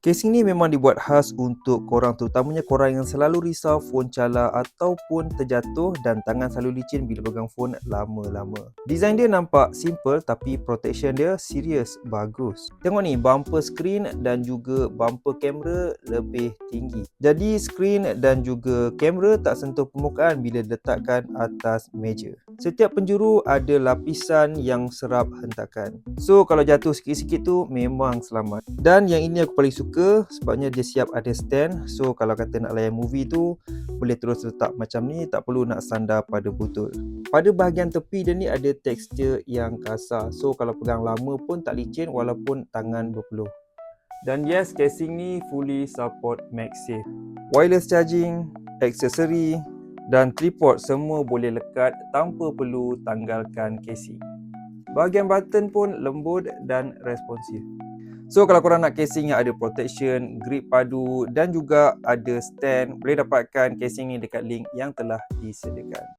Casing ni memang dibuat khas untuk korang, terutamanya korang yang selalu risau phone calar ataupun terjatuh dan tangan selalu licin bila pegang phone lama-lama. Design dia nampak simple tapi protection dia serius bagus. Tengok ni, bumper screen dan juga bumper kamera lebih tinggi. Jadi screen dan juga kamera tak sentuh permukaan bila diletakkan atas meja. Setiap penjuru ada lapisan yang serap hentakan. So kalau jatuh sikit-sikit tu memang selamat. Dan yang ini aku paling suka sebabnya dia siap ada stand. So kalau kata nak layan movie tu boleh terus letak macam ni, tak perlu nak sandar pada botol. Pada bahagian tepi dia ni ada tekstur yang kasar. So kalau pegang lama pun tak licin walaupun tangan berpeluh. Dan yes, casing ni fully support MagSafe. Wireless charging, aksesori dan tripod semua boleh lekat tanpa perlu tanggalkan casing. Bahagian button pun lembut dan responsif. So kalau korang nak casing yang ada protection, grip padu dan juga ada stand, boleh dapatkan casing ni dekat link yang telah disediakan.